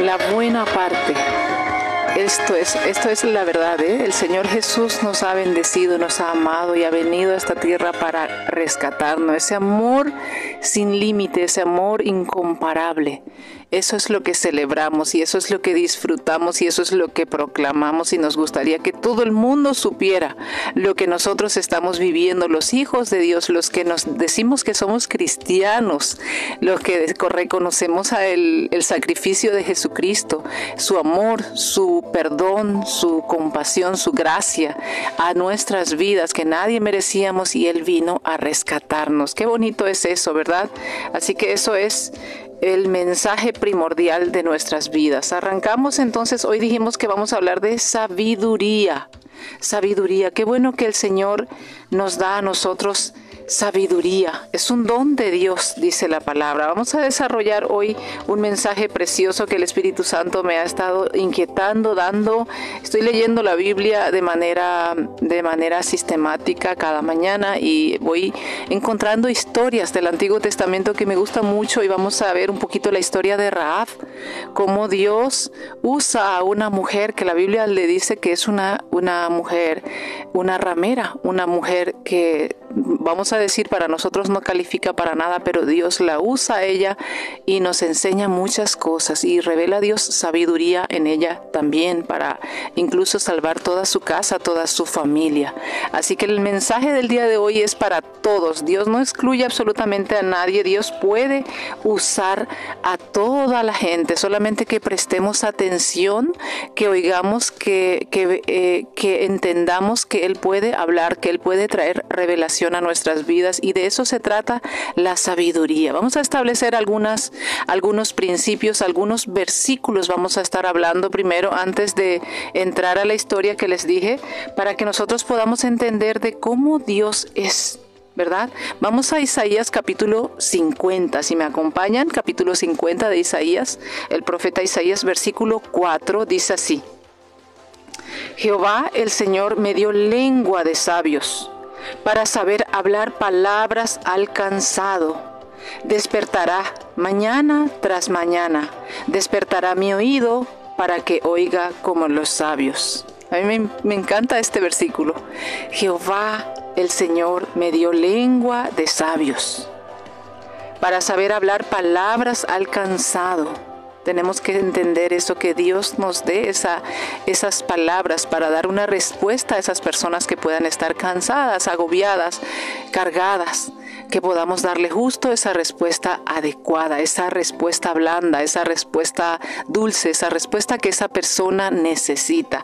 La buena parte. Esto es la verdad, ¿eh? El Señor Jesús nos ha bendecido, nos ha amado y ha venido a esta tierra para rescatarnos. Ese amor sin límite, ese amor incomparable. Eso es lo que celebramos y eso es lo que disfrutamos y eso es lo que proclamamos, y nos gustaría que todo el mundo supiera lo que nosotros estamos viviendo, los hijos de Dios, los que nos decimos que somos cristianos, los que reconocemos el sacrificio de Jesucristo, su amor, su perdón, su compasión, su gracia a nuestras vidas que nadie merecíamos, y Él vino a rescatarnos. Qué bonito es eso, ¿verdad? Así que eso es el mensaje primordial de nuestras vidas. Arrancamos entonces, hoy dijimos que vamos a hablar de sabiduría. Sabiduría, qué bueno que el Señor nos da a nosotros sabiduría. Es un don de Dios, dice la palabra. Vamos a desarrollar hoy un mensaje precioso que el Espíritu Santo me ha estado inquietando, dando. Estoy leyendo la Biblia de manera sistemática cada mañana y voy encontrando historias del Antiguo Testamento que me gustan mucho, y vamos a ver un poquito la historia de Rahab, cómo Dios usa a una mujer que la Biblia le dice que es una mujer, una ramera, una mujer que vamos a decir para nosotros no califica para nada, pero Dios la usa a ella y nos enseña muchas cosas, y revela a Dios sabiduría en ella también para incluso salvar toda su casa, toda su familia. Así que el mensaje del día de hoy es para todos. Dios no excluye absolutamente a nadie. Dios puede usar a toda la gente, solamente que prestemos atención, que oigamos, que entendamos que Él puede hablar, que Él puede traer revelación a nuestras vidas, y de eso se trata la sabiduría. Vamos a establecer algunos principios, algunos versículos vamos a estar hablando primero antes de entrar a la historia que les dije, para que nosotros podamos entender de cómo Dios es, ¿verdad? Vamos a Isaías capítulo 50, si me acompañan, capítulo 50 de Isaías, el profeta Isaías, versículo 4, dice así: Jehová el Señor me dio lengua de sabios, para saber hablar palabras al cansado. Despertará mañana tras mañana, despertará mi oído para que oiga como los sabios. A mí me encanta este versículo. Jehová el Señor me dio lengua de sabios, para saber hablar palabras al cansado. Tenemos que entender eso, que Dios nos dé esas palabras para dar una respuesta a esas personas que puedan estar cansadas, agobiadas, cargadas, que podamos darle justo esa respuesta adecuada, esa respuesta blanda, esa respuesta dulce, esa respuesta que esa persona necesita,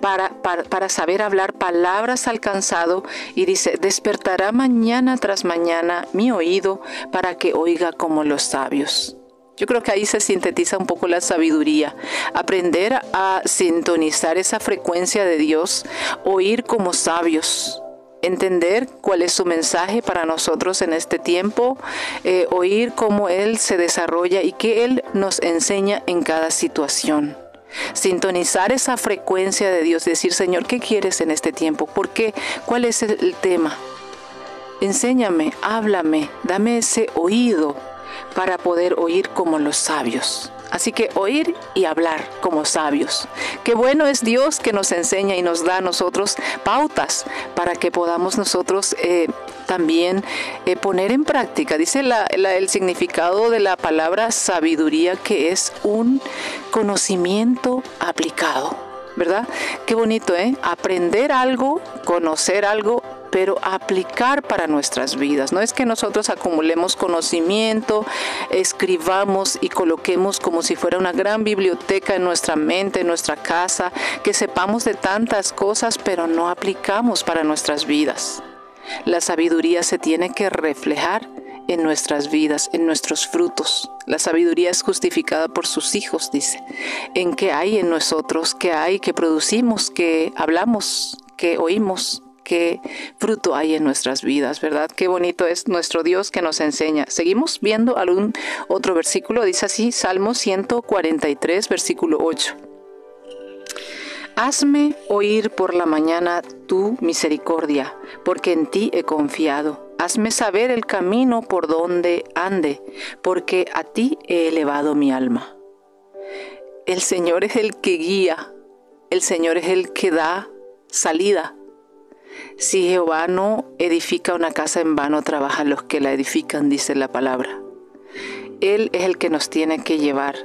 para saber hablar palabras al cansado. Y dice: despertará mañana tras mañana mi oído para que oiga como los sabios. Yo creo que ahí se sintetiza un poco la sabiduría. Aprender a sintonizar esa frecuencia de Dios, oír como sabios, entender cuál es su mensaje para nosotros en este tiempo, oír cómo Él se desarrolla y qué Él nos enseña en cada situación. Sintonizar esa frecuencia de Dios, decir: Señor, ¿qué quieres en este tiempo? ¿Por qué? ¿Cuál es el tema? Enséñame, háblame, dame ese oído para poder oír como los sabios. Así que oír y hablar como sabios. Qué bueno es Dios que nos enseña y nos da a nosotros pautas para que podamos nosotros también poner en práctica. Dice el significado de la palabra sabiduría, que es un conocimiento aplicado, ¿verdad? Qué bonito, ¿eh? Aprender algo, conocer algo, pero aplicar para nuestras vidas. No es que nosotros acumulemos conocimiento, escribamos y coloquemos como si fuera una gran biblioteca en nuestra mente, en nuestra casa, que sepamos de tantas cosas, pero no aplicamos para nuestras vidas. La sabiduría se tiene que reflejar en nuestras vidas, en nuestros frutos. La sabiduría es justificada por sus hijos, dice. En qué hay en nosotros, qué hay, que producimos, que hablamos, que oímos, qué fruto hay en nuestras vidas, ¿verdad? Qué bonito es nuestro Dios que nos enseña. Seguimos viendo algún otro versículo. Dice así, Salmo 143, versículo 8. Hazme oír por la mañana tu misericordia, porque en ti he confiado. Hazme saber el camino por donde ande, porque a ti he elevado mi alma. el Señor es el que guía, el Señor es el que da salida. Si Jehová no edifica una casa, en vano trabajan los que la edifican, dice la palabra. Él es el que nos tiene que llevar.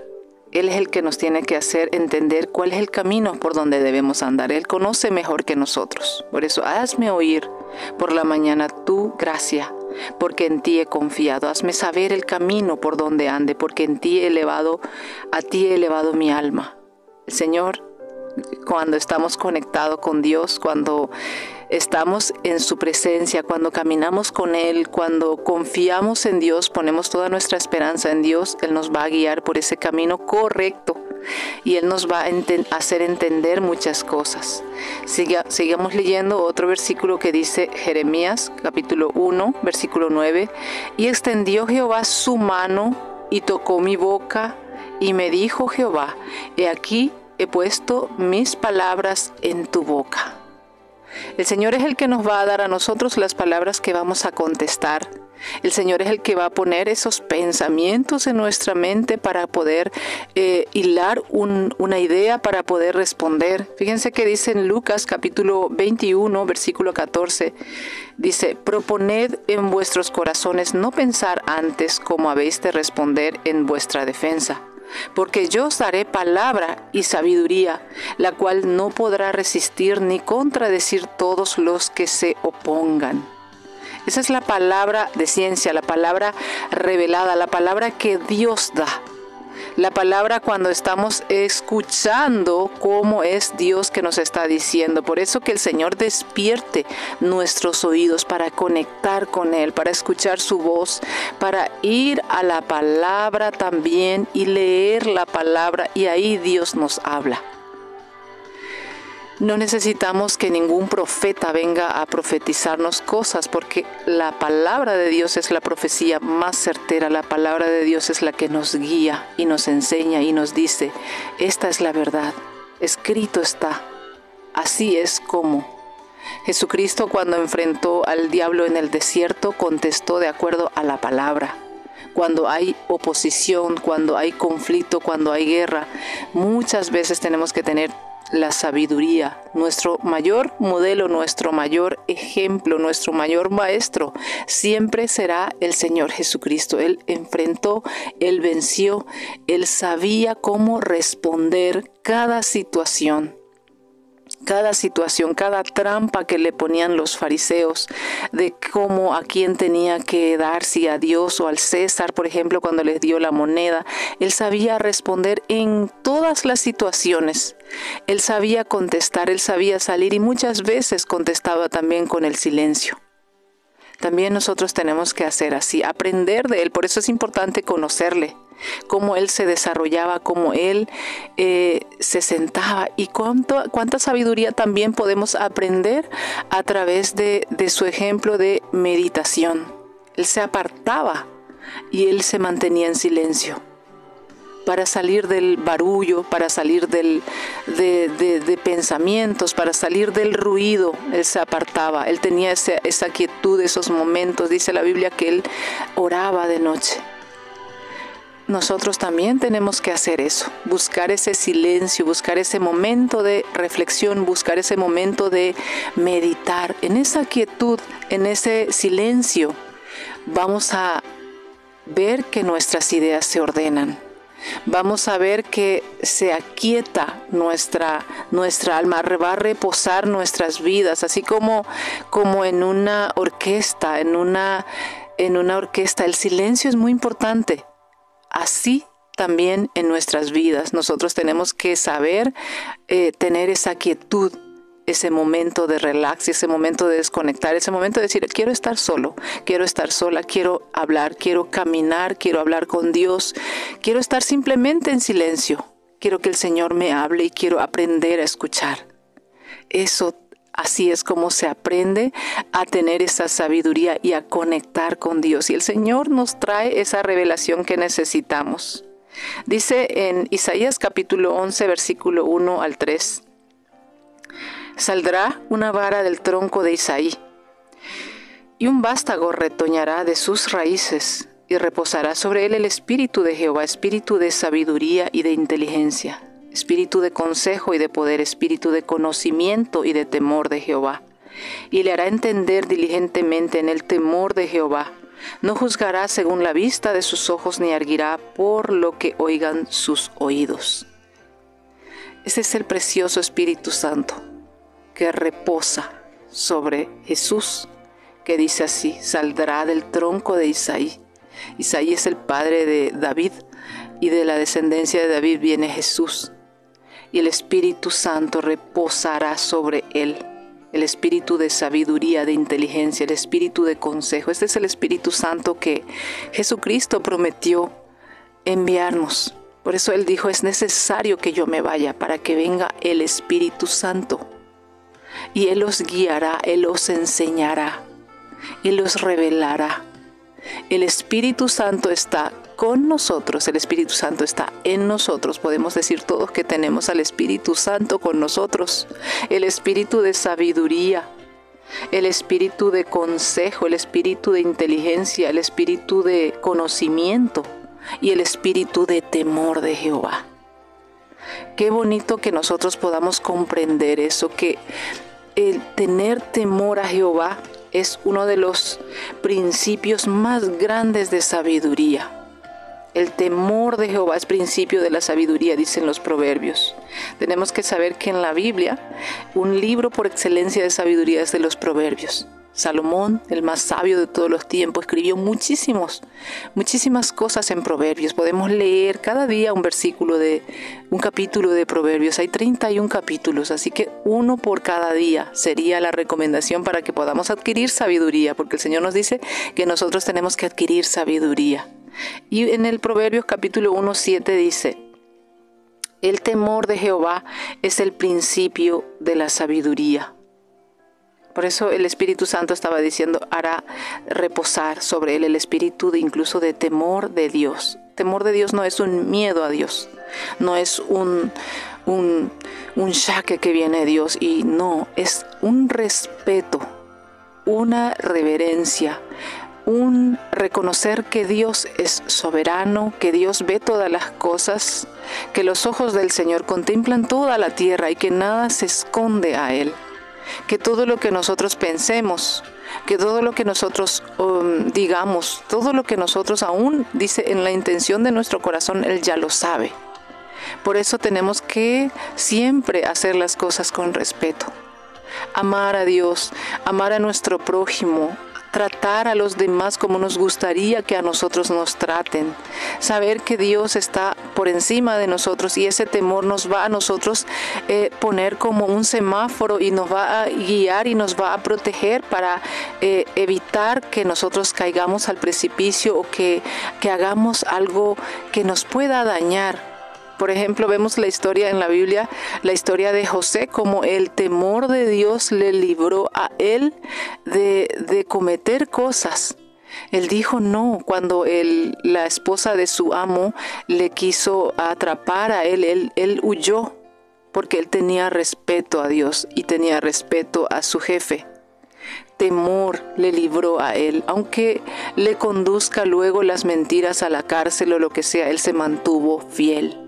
Él es el que nos tiene que hacer entender cuál es el camino por donde debemos andar. Él conoce mejor que nosotros. Por eso, hazme oír por la mañana tu gracia, porque en ti he confiado. Hazme saber el camino por donde ande, porque a ti he elevado mi alma. El Señor, cuando estamos conectados con Dios, cuando estamos en su presencia, cuando caminamos con Él, cuando confiamos en Dios, ponemos toda nuestra esperanza en Dios, Él nos va a guiar por ese camino correcto y Él nos va a hacer entender muchas cosas. Sigamos leyendo otro versículo que dice Jeremías, capítulo 1, versículo 9. Y extendió Jehová su mano y tocó mi boca y me dijo Jehová, he aquí he puesto mis palabras en tu boca. El Señor es el que nos va a dar a nosotros las palabras que vamos a contestar. El Señor es el que va a poner esos pensamientos en nuestra mente para poder hilar una idea, para poder responder. Fíjense que dice en Lucas capítulo 21, versículo 14, dice, proponed en vuestros corazones no pensar antes cómo habéis de responder en vuestra defensa. Porque yo os daré palabra y sabiduría, la cual no podrá resistir ni contradecir todos los que se opongan. Esa es la palabra de ciencia, la palabra revelada, la palabra que Dios da. La palabra cuando estamos escuchando cómo es Dios que nos está diciendo. Por eso que el Señor despierte nuestros oídos para conectar con Él, para escuchar su voz, para ir a la palabra también y leer la palabra, y ahí Dios nos habla. No necesitamos que ningún profeta venga a profetizarnos cosas, porque la palabra de Dios es la profecía más certera. La palabra de Dios es la que nos guía y nos enseña y nos dice, esta es la verdad, escrito está, así es como. Jesucristo, cuando enfrentó al diablo en el desierto, contestó de acuerdo a la palabra. Cuando hay oposición, cuando hay conflicto, cuando hay guerra, muchas veces tenemos que tener la sabiduría. Nuestro mayor modelo, nuestro mayor ejemplo, nuestro mayor maestro siempre será el Señor Jesucristo. Él enfrentó, Él venció, Él sabía cómo responder cada situación, cada trampa que le ponían los fariseos, de cómo a quién tenía que dar, si a Dios o al César, por ejemplo, cuando les dio la moneda. Él sabía responder en todas las situaciones. Él sabía contestar, él sabía salir, y muchas veces contestaba también con el silencio. También nosotros tenemos que hacer así, aprender de Él. Por eso es importante conocerle, cómo Él se desarrollaba, cómo Él se sentaba, y cuánta sabiduría también podemos aprender a través de su ejemplo de meditación. Él se apartaba y Él se mantenía en silencio para salir del barullo, para salir de pensamientos, para salir del ruido. Él se apartaba, Él tenía esa quietud, esos momentos. Dice la Biblia que Él oraba de noche. Nosotros también tenemos que hacer eso, buscar ese silencio, buscar ese momento de reflexión, buscar ese momento de meditar. En esa quietud, en ese silencio, vamos a ver que nuestras ideas se ordenan. Vamos a ver que se aquieta nuestra alma, va a reposar nuestras vidas, así como en una orquesta, en una orquesta. El silencio es muy importante. Así también en nuestras vidas nosotros tenemos que saber tener esa quietud, ese momento de relax, ese momento de desconectar, ese momento de decir, quiero estar solo, quiero estar sola, quiero hablar, quiero caminar, quiero hablar con Dios, quiero estar simplemente en silencio, quiero que el Señor me hable y quiero aprender a escuchar. Así es como se aprende a tener esa sabiduría y a conectar con Dios. Y el Señor nos trae esa revelación que necesitamos. Dice en Isaías capítulo 11, versículo 1 al 3. Saldrá una vara del tronco de Isaí, y un vástago retoñará de sus raíces, y reposará sobre él el espíritu de Jehová, espíritu de sabiduría y de inteligencia, espíritu de consejo y de poder, espíritu de conocimiento y de temor de Jehová. Y le hará entender diligentemente en el temor de Jehová. No juzgará según la vista de sus ojos, ni arguirá por lo que oigan sus oídos. Ese es el precioso Espíritu Santo que reposa sobre Jesús, que dice así: saldrá del tronco de Isaí. Isaí es el padre de David, y de la descendencia de David viene Jesús. Y el Espíritu Santo reposará sobre él. El espíritu de sabiduría, de inteligencia, el espíritu de consejo. Este es el Espíritu Santo que Jesucristo prometió enviarnos. Por eso Él dijo: es necesario que yo me vaya para que venga el Espíritu Santo. Y Él los guiará, Él los enseñará, Él los revelará. El Espíritu Santo está con nosotros, el Espíritu Santo está en nosotros. Podemos decir todos que tenemos al Espíritu Santo con nosotros. El espíritu de sabiduría, el espíritu de consejo, el espíritu de inteligencia, el espíritu de conocimiento y el espíritu de temor de Jehová. Qué bonito que nosotros podamos comprender eso, que el tener temor a Jehová es uno de los principios más grandes de sabiduría. El temor de Jehová es principio de la sabiduría, dicen los proverbios. Tenemos que saber que en la Biblia, un libro por excelencia de sabiduría es de los proverbios. Salomón, el más sabio de todos los tiempos, escribió muchísimas cosas en proverbios. Podemos leer cada día un capítulo de proverbios. Hay 31 capítulos, así que uno por cada día sería la recomendación para que podamos adquirir sabiduría, porque el Señor nos dice que nosotros tenemos que adquirir sabiduría. Y en el Proverbios capítulo 1:7 dice: el temor de Jehová es el principio de la sabiduría. Por eso el Espíritu Santo estaba diciendo: hará reposar sobre él el espíritu incluso de temor de Dios. Temor de Dios no es un miedo a Dios, no es un shaque que viene de Dios, y no, es un respeto, una reverencia, un reconocer que Dios es soberano, que Dios ve todas las cosas, que los ojos del Señor contemplan toda la tierra y que nada se esconde a Él. Que todo lo que nosotros pensemos, que todo lo que nosotros digamos, todo lo que nosotros aún dice en la intención de nuestro corazón, Él ya lo sabe. Por eso tenemos que siempre hacer las cosas con respeto. Amar a Dios, amar a nuestro prójimo, tratar a los demás como nos gustaría que a nosotros nos traten, saber que Dios está por encima de nosotros, y ese temor nos va a nosotros poner como un semáforo y nos va a guiar y nos va a proteger para evitar que nosotros caigamos al precipicio o que hagamos algo que nos pueda dañar. Por ejemplo, vemos la historia en la Biblia, la historia de José, como el temor de Dios le libró a él de cometer cosas. Él dijo no cuando la esposa de su amo le quiso atrapar a él huyó, porque él tenía respeto a Dios y tenía respeto a su jefe. Temor le libró a él, aunque le conduzca luego las mentiras a la cárcel o lo que sea, él se mantuvo fiel.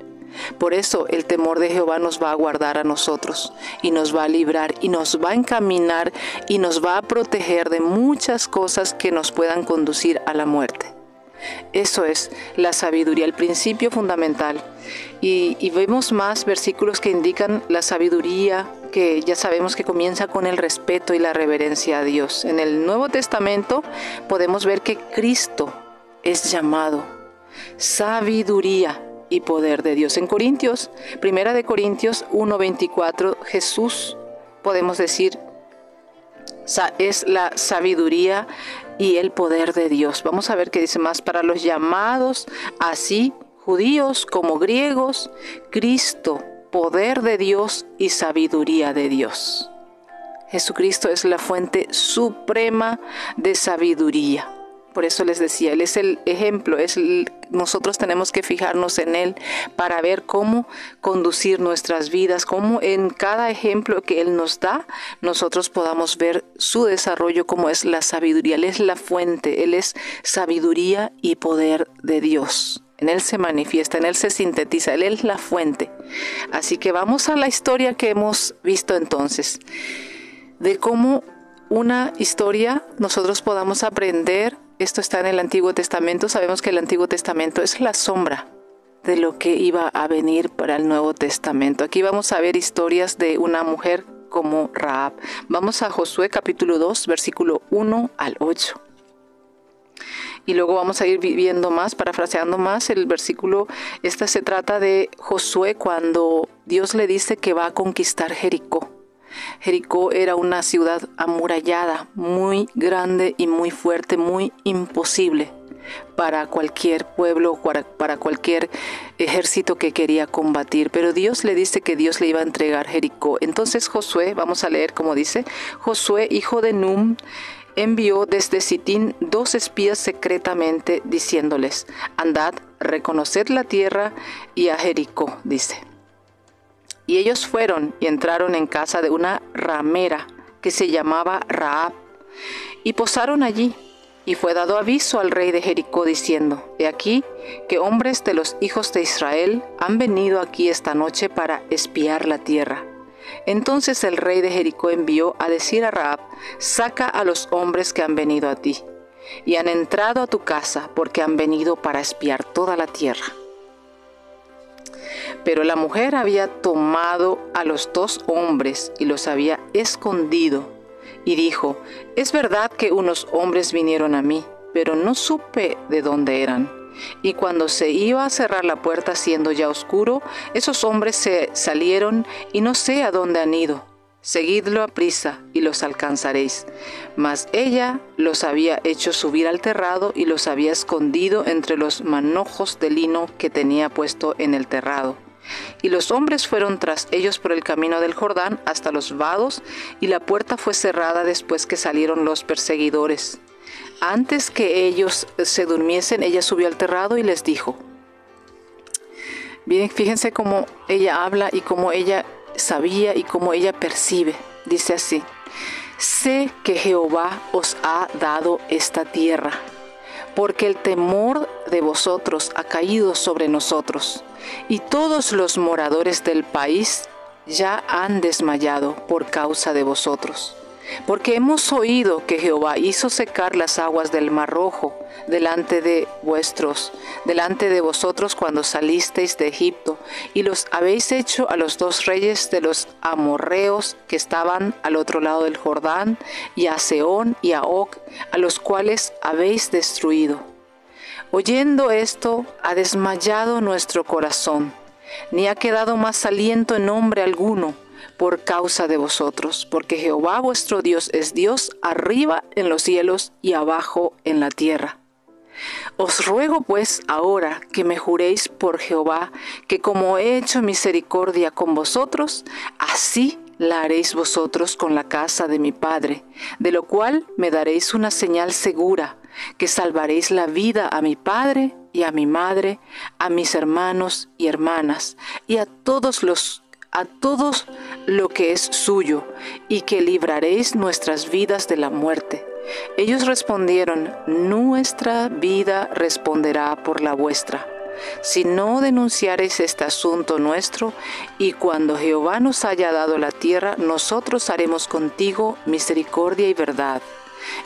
Por eso el temor de Jehová nos va a guardar a nosotros y nos va a librar y nos va a encaminar y nos va a proteger de muchas cosas que nos puedan conducir a la muerte. Eso es la sabiduría, el principio fundamental. Y vemos más versículos que indican la sabiduría, que ya sabemos que comienza con el respeto y la reverencia a Dios. En el Nuevo Testamento podemos ver que Cristo es llamado sabiduría y poder de Dios. En Corintios, 1 Corintios 1:24, Jesús, podemos decir, es la sabiduría y el poder de Dios. Vamos a ver qué dice más: para los llamados, así judíos como griegos, Cristo, poder de Dios y sabiduría de Dios. Jesucristo es la fuente suprema de sabiduría. Por eso les decía, Él es el ejemplo, nosotros tenemos que fijarnos en Él para ver cómo conducir nuestras vidas, cómo en cada ejemplo que Él nos da, nosotros podamos ver su desarrollo, como es la sabiduría. Él es la fuente, Él es sabiduría y poder de Dios. en Él se manifiesta, en Él se sintetiza, Él es la fuente. Así que vamos a la historia que hemos visto entonces, de cómo una historia nosotros podamos aprender. Esto está en el Antiguo Testamento. Sabemos que el Antiguo Testamento es la sombra de lo que iba a venir para el Nuevo Testamento. Aquí vamos a ver historias de una mujer como Rahab. Vamos a Josué capítulo 2, versículo 1 al 8. Y luego vamos a ir viendo más, parafraseando más el versículo. Se trata de Josué cuando Dios le dice que va a conquistar Jericó. Jericó era una ciudad amurallada, muy grande y muy fuerte, muy imposible para cualquier pueblo, para cualquier ejército que quería combatir. Pero Dios le dice que Dios le iba a entregar Jericó. Entonces Josué, vamos a leer como dice, Josué, hijo de Num, envió desde Sitín 2 espías secretamente, diciéndoles: andad, reconoced la tierra y a Jericó, dice. Y ellos fueron y entraron en casa de una ramera que se llamaba Rahab, y posaron allí. Y fue dado aviso al rey de Jericó, diciendo: he aquí que hombres de los hijos de Israel han venido aquí esta noche para espiar la tierra. Entonces el rey de Jericó envió a decir a Rahab: saca a los hombres que han venido a ti, y han entrado a tu casa, porque han venido para espiar toda la tierra. Pero la mujer había tomado a los 2 hombres y los había escondido, y dijo: es verdad que unos hombres vinieron a mí, pero no supe de dónde eran. Y cuando se iba a cerrar la puerta, siendo ya oscuro, esos hombres se salieron, y no sé a dónde han ido. Seguidlo a prisa y los alcanzaréis. Mas ella los había hecho subir al terrado y los había escondido entre los manojos de lino que tenía puesto en el terrado. Y los hombres fueron tras ellos por el camino del Jordán hasta los vados, y la puerta fue cerrada después que salieron los perseguidores. Antes que ellos se durmiesen, ella subió al terrado y les dijo. Bien, fíjense cómo ella habla y cómo ella sabía y cómo ella percibe. Dice así: sé que Jehová os ha dado esta tierra, porque el temor de vosotros ha caído sobre nosotros, y todos los moradores del país ya han desmayado por causa de vosotros. Porque hemos oído que Jehová hizo secar las aguas del Mar Rojo delante de vosotros cuando salisteis de Egipto, y los habéis hecho a los 2 reyes de los amorreos que estaban al otro lado del Jordán, y a Sehón y a Og, a los cuales habéis destruido. Oyendo esto, ha desmayado nuestro corazón, ni ha quedado más aliento en hombre alguno, por causa de vosotros, porque Jehová vuestro Dios es Dios arriba en los cielos y abajo en la tierra. Os ruego pues ahora que me juréis por Jehová, que como he hecho misericordia con vosotros, así la haréis vosotros con la casa de mi padre, de lo cual me daréis una señal segura, que salvaréis la vida a mi padre y a mi madre, a mis hermanos y hermanas, y a todos lo que es suyo, y que libraréis nuestras vidas de la muerte. Ellos respondieron: nuestra vida responderá por la vuestra, si no denunciareis este asunto nuestro, y cuando Jehová nos haya dado la tierra, nosotros haremos contigo misericordia y verdad.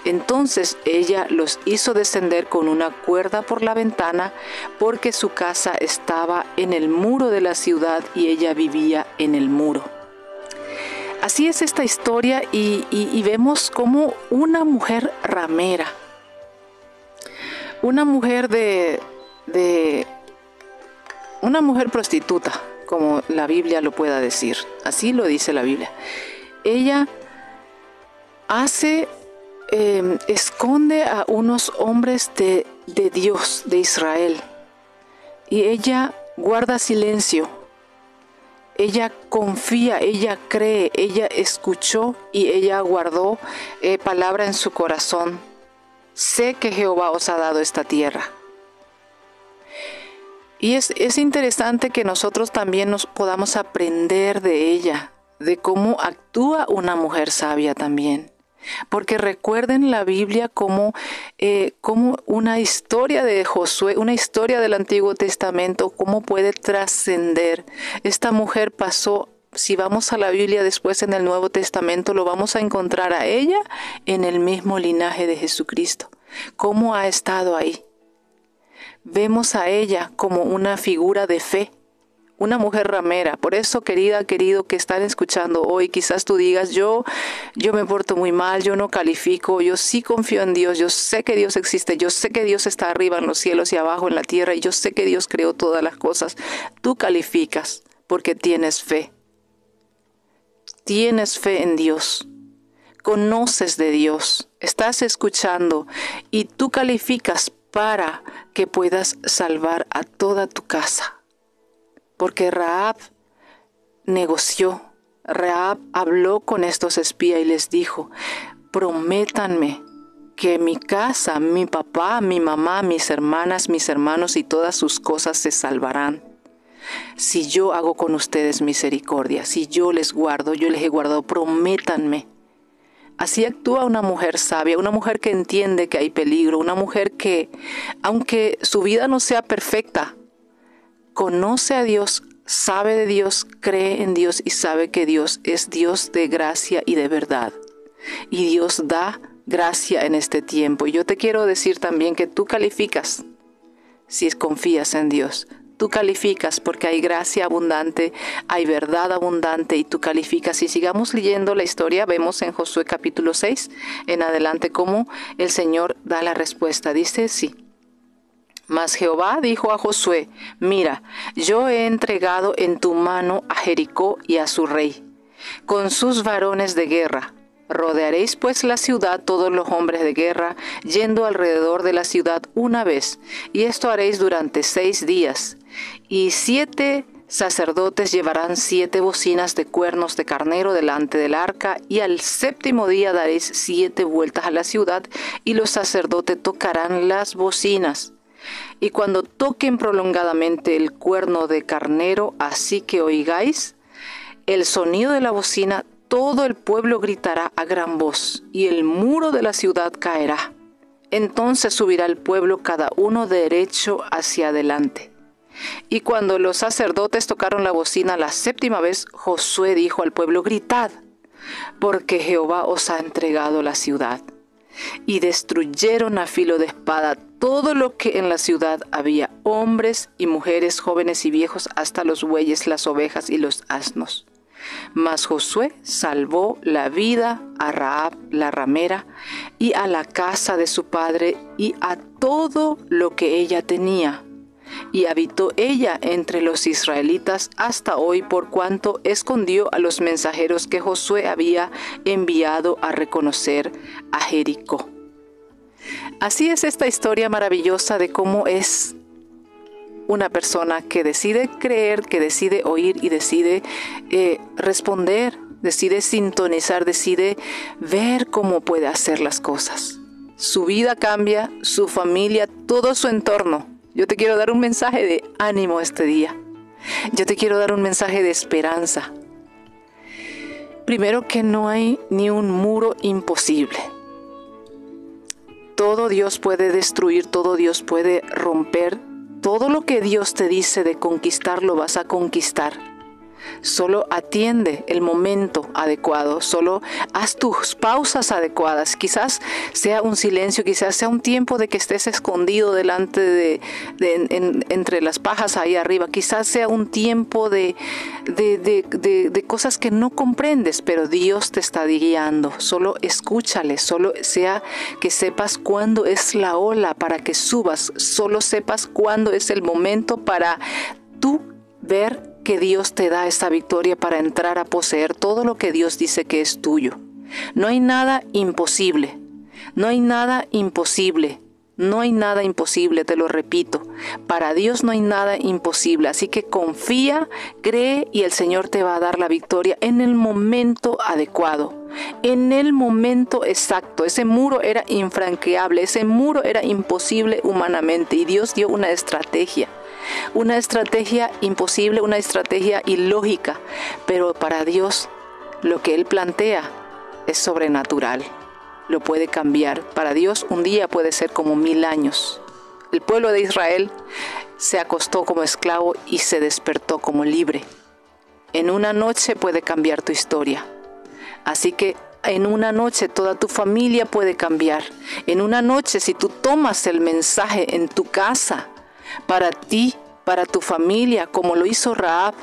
Entonces ella los hizo descender con una cuerda por la ventana, porque su casa estaba en el muro de la ciudad y ella vivía en el muro. Así es esta historia y vemos como una mujer ramera, una mujer una mujer prostituta, como la Biblia lo pueda decir. Así lo dice la Biblia. Ella esconde a unos hombres de Dios, de Israel, y ella guarda silencio. Ella confía, ella cree, ella escuchó y ella guardó palabra en su corazón. Sé que Jehová os ha dado esta tierra. Y es interesante que nosotros también nos podamos aprender de ella, de cómo actúa una mujer sabia también. Porque recuerden la Biblia como una historia de Josué, una historia del Antiguo Testamento, cómo puede trascender. Esta mujer pasó, si vamos a la Biblia después en el Nuevo Testamento, lo vamos a encontrar a ella en el mismo linaje de Jesucristo. ¿Cómo ha estado ahí? Vemos a ella como una figura de fe. Una mujer ramera. Por eso, querida, querido, que están escuchando hoy, quizás tú digas, yo me porto muy mal, yo no califico, yo sí confío en Dios, yo sé que Dios existe, yo sé que Dios está arriba en los cielos y abajo en la tierra, y yo sé que Dios creó todas las cosas. Tú calificas porque tienes fe. Tienes fe en Dios. Conoces de Dios. Estás escuchando y tú calificas para que puedas salvar a toda tu casa. Porque Rahab negoció, Rahab habló con estos espías y les dijo, prométanme que mi casa, mi papá, mi mamá, mis hermanas, mis hermanos y todas sus cosas se salvarán. Si yo hago con ustedes misericordia, si yo les guardo, yo les he guardado, prométanme. Así actúa una mujer sabia, una mujer que entiende que hay peligro, una mujer que, aunque su vida no sea perfecta, conoce a Dios, sabe de Dios, cree en Dios y sabe que Dios es Dios de gracia y de verdad. Y Dios da gracia en este tiempo. Y yo te quiero decir también que tú calificas si confías en Dios. Tú calificas porque hay gracia abundante, hay verdad abundante y tú calificas. Y sigamos leyendo la historia. Vemos en Josué capítulo 6 en adelante cómo el Señor da la respuesta. Dice así. Mas Jehová dijo a Josué, mira, yo he entregado en tu mano a Jericó y a su rey, con sus varones de guerra. Rodearéis pues la ciudad todos los hombres de guerra, yendo alrededor de la ciudad una vez, y esto haréis durante 6 días. Y 7 sacerdotes llevarán 7 bocinas de cuernos de carnero delante del arca, y al 7º día daréis 7 vueltas a la ciudad, y los sacerdotes tocarán las bocinas. Y cuando toquen prolongadamente el cuerno de carnero, así que oigáis el sonido de la bocina, todo el pueblo gritará a gran voz, y el muro de la ciudad caerá. Entonces subirá el pueblo cada uno derecho hacia adelante. Y cuando los sacerdotes tocaron la bocina la 7ª vez, Josué dijo al pueblo, gritad, porque Jehová os ha entregado la ciudad. Y destruyeron a filo de espada todo lo que en la ciudad había, hombres y mujeres, jóvenes y viejos, hasta los bueyes, las ovejas y los asnos. Mas Josué salvó la vida a Rahab la ramera y a la casa de su padre y a todo lo que ella tenía. Y habitó ella entre los israelitas hasta hoy, por cuanto escondió a los mensajeros que Josué había enviado a reconocer a Jericó. Así es esta historia maravillosa de cómo es una persona que decide creer, que decide oír y decide responder, decide sintonizar, decide ver cómo puede hacer las cosas. Su vida cambia, su familia, todo su entorno. Yo te quiero dar un mensaje de ánimo este día. Yo te quiero dar un mensaje de esperanza. Primero, que no hay ni un muro imposible. Todo Dios puede destruir, todo Dios puede romper. Todo lo que Dios te dice de conquistar, lo vas a conquistar. Solo atiende el momento adecuado, solo haz tus pausas adecuadas. Quizás sea un silencio, quizás sea un tiempo de que estés escondido delante entre las pajas ahí arriba. Quizás sea un tiempo de cosas que no comprendes, pero Dios te está guiando. Solo escúchale, solo sea que sepas cuándo es la ola para que subas, solo sepas cuándo es el momento para tú ver que Dios te da esa victoria para entrar a poseer todo lo que Dios dice que es tuyo. No hay nada imposible, no hay nada imposible, no hay nada imposible, te lo repito. Para Dios no hay nada imposible, así que confía, cree y el Señor te va a dar la victoria en el momento adecuado, en el momento exacto. Ese muro era infranqueable, ese muro era imposible humanamente y Dios dio una estrategia imposible, una estrategia ilógica, pero para Dios lo que Él plantea es sobrenatural. lo puede cambiar. Para Dios un día puede ser como 1000 años. El pueblo de Israel se acostó como esclavo y se despertó como libre. En una noche puede cambiar tu historia. Así que en una noche toda tu familia puede cambiar. En una noche, si tú tomas el mensaje en tu casa, para ti, para tu familia, como lo hizo Rahab,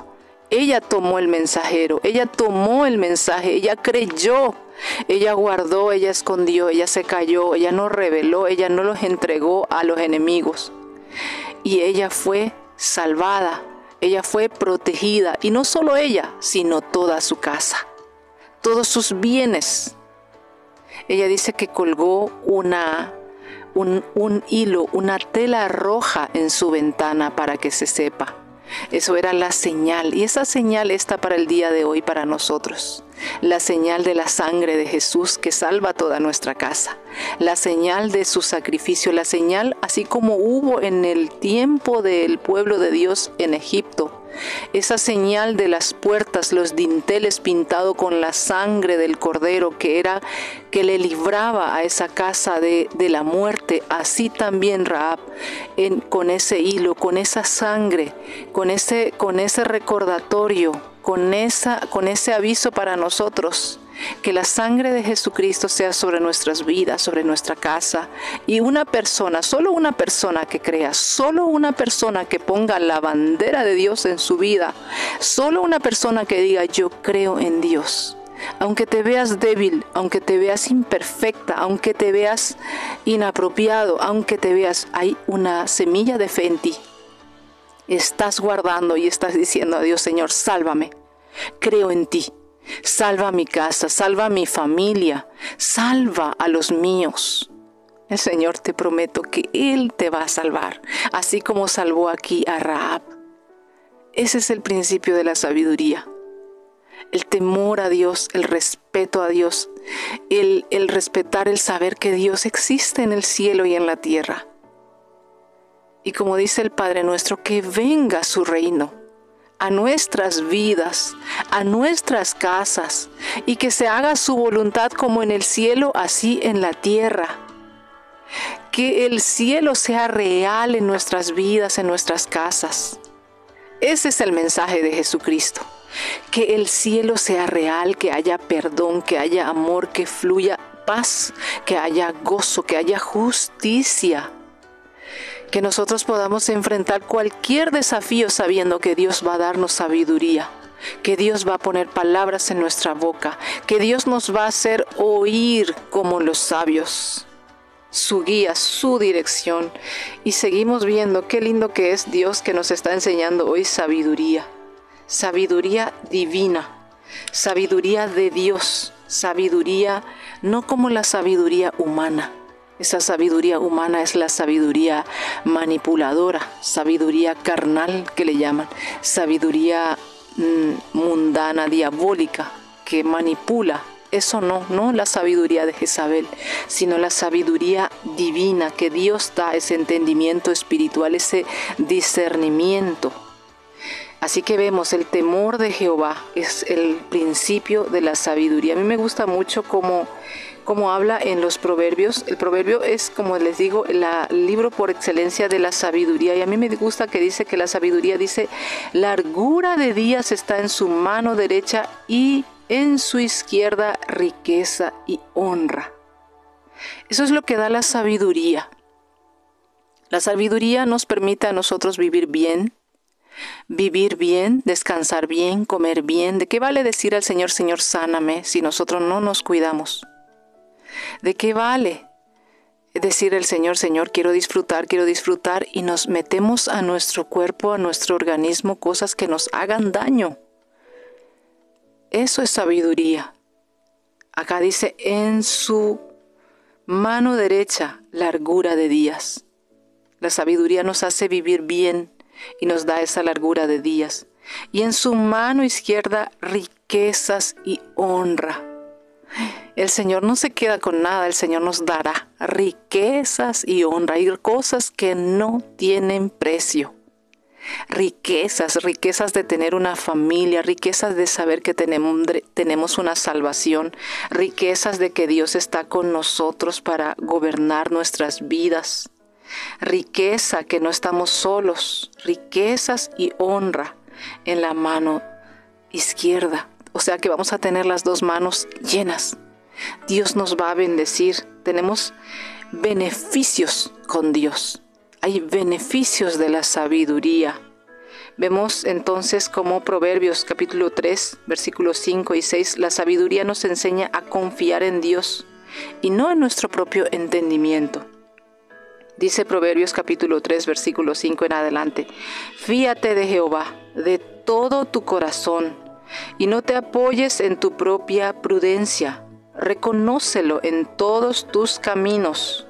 ella tomó el mensajero, ella tomó el mensaje, ella creyó, ella guardó, ella escondió, ella se calló, ella no reveló, ella no los entregó a los enemigos. Y ella fue salvada, ella fue protegida, y no solo ella, sino toda su casa, todos sus bienes. Ella dice que colgó un hilo, una tela roja en su ventana para que se sepa. Eso era la señal, y esa señal está para el día de hoy para nosotros. La señal de la sangre de Jesús que salva toda nuestra casa. La señal de su sacrificio, la señal así como hubo en el tiempo del pueblo de Dios en Egipto. Esa señal de las puertas, los dinteles pintados con la sangre del cordero que le libraba a esa casa de la muerte. Así también Rahab, con ese hilo, con esa sangre, con ese recordatorio, con ese aviso para nosotros, que la sangre de Jesucristo sea sobre nuestras vidas, sobre nuestra casa. Y una persona, solo una persona que crea, solo una persona que ponga la bandera de Dios en su vida, solo una persona que diga yo creo en Dios. Aunque te veas débil, aunque te veas imperfecta, aunque te veas inapropiado, aunque te veas, hay una semilla de fe en ti. Estás guardando y estás diciendo a Dios, Señor, sálvame, creo en ti. Salva mi casa, salva mi familia, salva a los míos. El Señor, te prometo que Él te va a salvar, así como salvó aquí a Rahab. Ese es el principio de la sabiduría. El temor a Dios, el respeto a Dios, el respetar, el saber que Dios existe en el cielo y en la tierra. Y como dice el Padre nuestro, que venga su reino a nuestras vidas, a nuestras casas, y que se haga su voluntad como en el cielo, así en la tierra. Que el cielo sea real en nuestras vidas, en nuestras casas. Ese es el mensaje de Jesucristo. Que el cielo sea real, que haya perdón, que haya amor, que fluya paz, que haya gozo, que haya justicia. Que nosotros podamos enfrentar cualquier desafío sabiendo que Dios va a darnos sabiduría, que Dios va a poner palabras en nuestra boca, que Dios nos va a hacer oír como los sabios, su guía, su dirección. Y seguimos viendo qué lindo que es Dios que nos está enseñando hoy sabiduría, sabiduría divina, sabiduría de Dios, sabiduría no como la sabiduría humana. Esa sabiduría humana es la sabiduría manipuladora, sabiduría carnal que le llaman, sabiduría mundana, diabólica, que manipula. Eso no la sabiduría de Jezabel, sino la sabiduría divina que Dios da, ese entendimiento espiritual, ese discernimiento. Así que vemos, el temor de Jehová es el principio de la sabiduría. A mí me gusta mucho cómo habla en los proverbios. El proverbio es, como les digo, el libro por excelencia de la sabiduría. Y a mí me gusta que dice que la sabiduría dice, largura de días está en su mano derecha y en su izquierda riqueza y honra. Eso es lo que da la sabiduría. La sabiduría nos permite a nosotros vivir bien, descansar bien, comer bien. ¿De qué vale decir al Señor, Señor, sáname, si nosotros no nos cuidamos? ¿De qué vale decir al Señor, Señor, quiero disfrutar, y nos metemos a nuestro cuerpo, a nuestro organismo, cosas que nos hagan daño? Eso es sabiduría. Acá dice, en su mano derecha, largura de días. La sabiduría nos hace vivir bien y nos da esa largura de días. Y en su mano izquierda, riquezas y honra. El Señor no se queda con nada, el Señor nos dará riquezas y honra, y cosas que no tienen precio. riquezas, riquezas de tener una familia, riquezas de saber que tenemos una salvación, riquezas de que Dios está con nosotros para gobernar nuestras vidas, riqueza que no estamos solos, riquezas y honra en la mano izquierda. O sea que vamos a tener las dos manos llenas. Dios nos va a bendecir. Tenemos beneficios con Dios. Hay beneficios de la sabiduría. Vemos entonces como Proverbios capítulo 3, versículos 5 y 6, la sabiduría nos enseña a confiar en Dios y no en nuestro propio entendimiento. Dice Proverbios capítulo 3, versículo 5 en adelante: fíate de Jehová de todo tu corazón y no te apoyes en tu propia prudencia. Reconócelo en todos tus caminos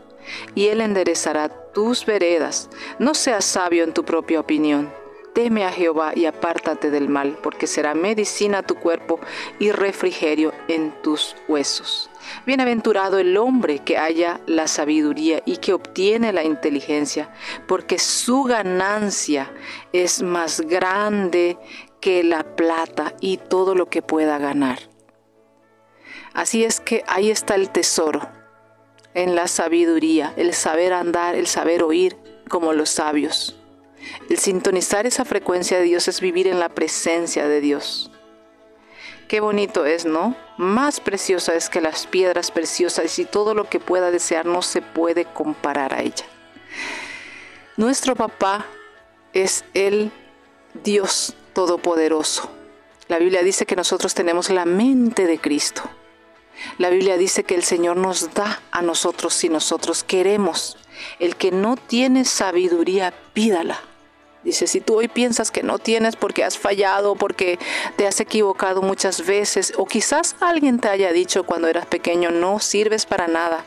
y Él enderezará tus veredas. No seas sabio en tu propia opinión. Teme a Jehová y apártate del mal, porque será medicina a tu cuerpo y refrigerio en tus huesos. Bienaventurado el hombre que halla la sabiduría y que obtiene la inteligencia, porque su ganancia es más grande que la plata y todo lo que pueda ganar. Así es que ahí está el tesoro, en la sabiduría, el saber andar, el saber oír como los sabios. El sintonizar esa frecuencia de Dios es vivir en la presencia de Dios. Qué bonito es, ¿no? Más preciosa es que las piedras preciosas y todo lo que pueda desear no se puede comparar a ella. Nuestro papá es el Dios Todopoderoso. La Biblia dice que nosotros tenemos la mente de Cristo. La Biblia dice que el Señor nos da a nosotros si nosotros queremos. El que no tiene sabiduría, pídala. Dice, si tú hoy piensas que no tienes porque has fallado, porque te has equivocado muchas veces, o quizás alguien te haya dicho cuando eras pequeño, no sirves para nada,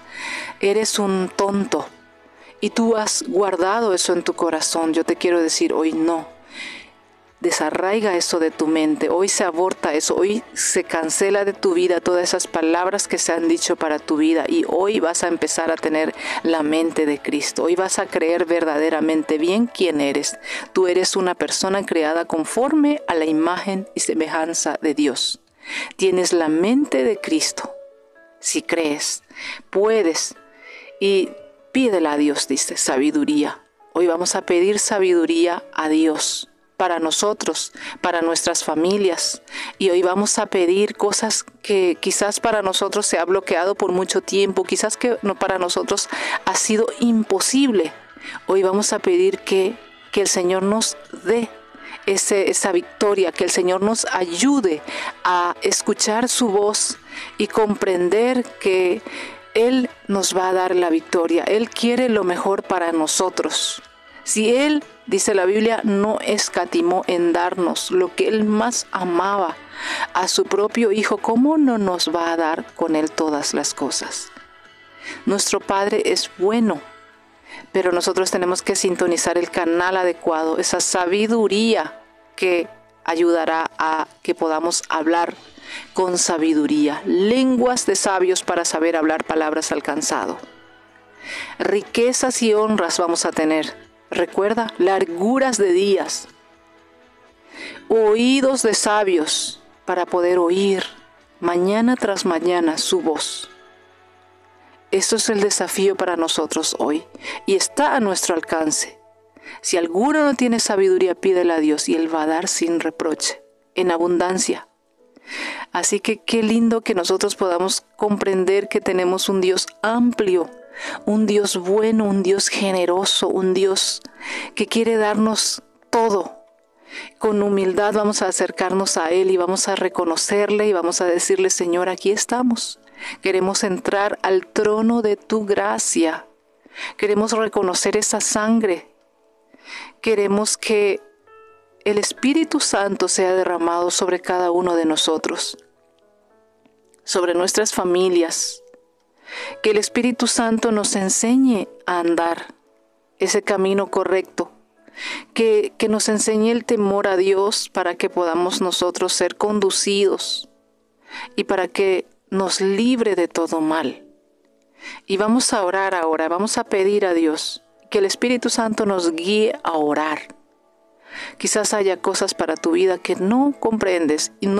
eres un tonto, y tú has guardado eso en tu corazón, yo te quiero decir hoy no. Desarraiga eso de tu mente. Hoy se aborta eso. Hoy se cancela de tu vida todas esas palabras que se han dicho para tu vida. Y hoy vas a empezar a tener la mente de Cristo. Hoy vas a creer verdaderamente bien quién eres. Tú eres una persona creada conforme a la imagen y semejanza de Dios. Tienes la mente de Cristo. Si crees, puedes. Y pídela a Dios, dice, sabiduría. Hoy vamos a pedir sabiduría a Dios. Para nosotros, para nuestras familias. Y hoy vamos a pedir cosas que quizás para nosotros se ha bloqueado por mucho tiempo, quizás que para nosotros ha sido imposible. Hoy vamos a pedir que el Señor nos dé esa victoria, que el Señor nos ayude a escuchar su voz y comprender que Él nos va a dar la victoria. Él quiere lo mejor para nosotros. Si Él, dice la Biblia, no escatimó en darnos lo que Él más amaba, a su propio Hijo, ¿cómo no nos va a dar con Él todas las cosas? Nuestro Padre es bueno, pero nosotros tenemos que sintonizar el canal adecuado, esa sabiduría que ayudará a que podamos hablar con sabiduría, lenguas de sabios para saber hablar palabras al cansado. Riquezas y honras vamos a tener. Recuerda, larguras de días, oídos de sabios para poder oír mañana tras mañana su voz. Eso es el desafío para nosotros hoy y está a nuestro alcance. Si alguno no tiene sabiduría, pídela a Dios y Él va a dar sin reproche, en abundancia. Así que qué lindo que nosotros podamos comprender que tenemos un Dios amplio, un Dios bueno, un Dios generoso, un Dios que quiere darnos todo. Con humildad vamos a acercarnos a Él y vamos a reconocerle y vamos a decirle, Señor, aquí estamos. Queremos entrar al trono de tu gracia. Queremos reconocer esa sangre. Queremos que el Espíritu Santo sea derramado sobre cada uno de nosotros, sobre nuestras familias. Que el Espíritu Santo nos enseñe a andar ese camino correcto. Que nos enseñe el temor a Dios para que podamos nosotros ser conducidos y para que nos libre de todo mal. Y vamos a orar ahora, vamos a pedir a Dios que el Espíritu Santo nos guíe a orar. Quizás haya cosas para tu vida que no comprendes y no